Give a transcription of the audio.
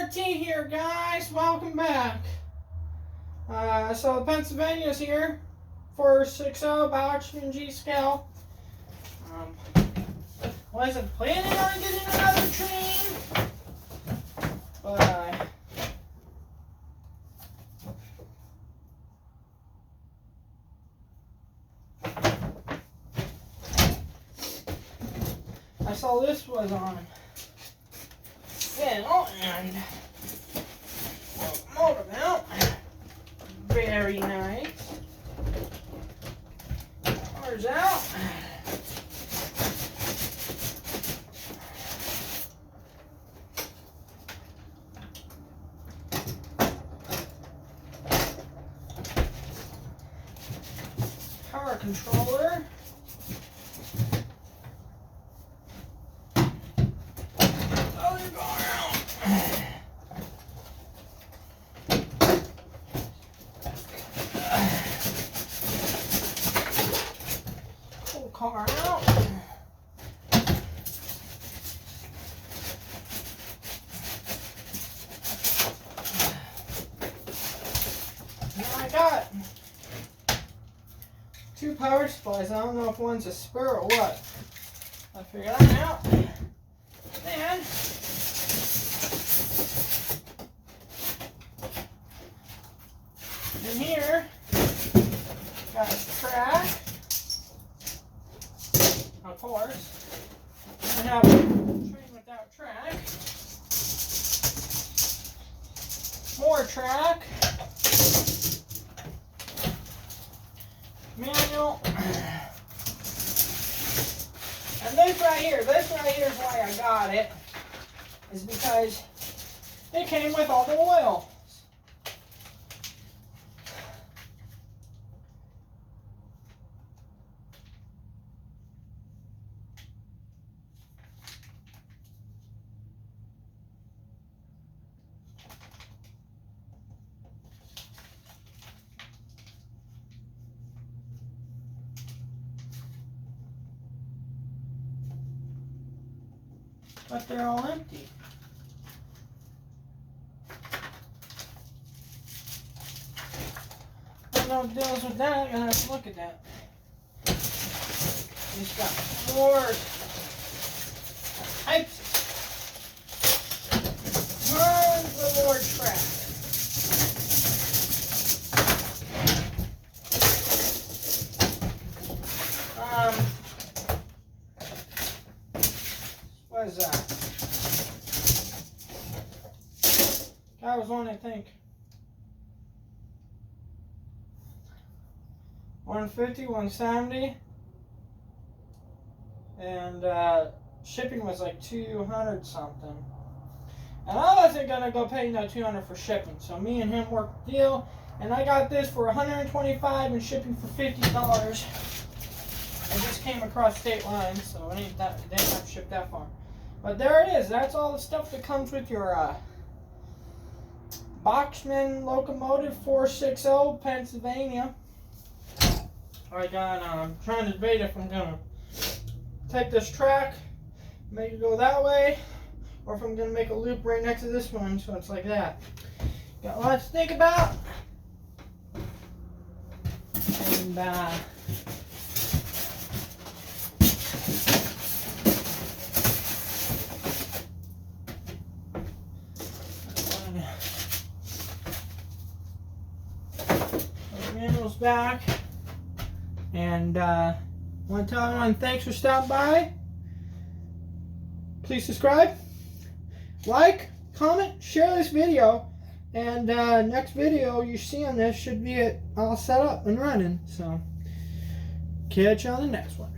N.R.T. here, guys. Welcome back. So Pennsylvania's here. 460 Bauchman G scale. Wasn't planning on getting another train, but I saw this was on sale and Locomotive out. Very nice. Cars out. Power controller. Other car out. Full car out. Now I got two power supplies. I don't know if one's a spur or what. I figured that out. And in here, got a track. Of course, I have a train without track. More track. Manual. And this right here is why I got it. Is because it came with all the oil. But they're all empty. I don't know what deals with that. I'm gonna have to look at that. He's got more types. Tons of more track. What is that? That was one, I think. 150, 170. And shipping was like 200 something. And I wasn't gonna go pay no 200 for shipping. So me and him worked the deal. And I got this for 125 and shipping for $50. I just came across state lines, so it ain't that, didn't have to ship that far. But there it is. That's all the stuff that comes with your Bauchman Locomotive 460 Pennsylvania. I got, I'm trying to debate if I'm going to take this track, make it go that way, or if I'm going to make a loop right next to this one, so it's like that. Got lots to think about. And, manual's back, and want to tell everyone thanks for stopping by. Please subscribe, like, comment, share this video, and next video you see on this should be it all set up and running. So catch you on the next one.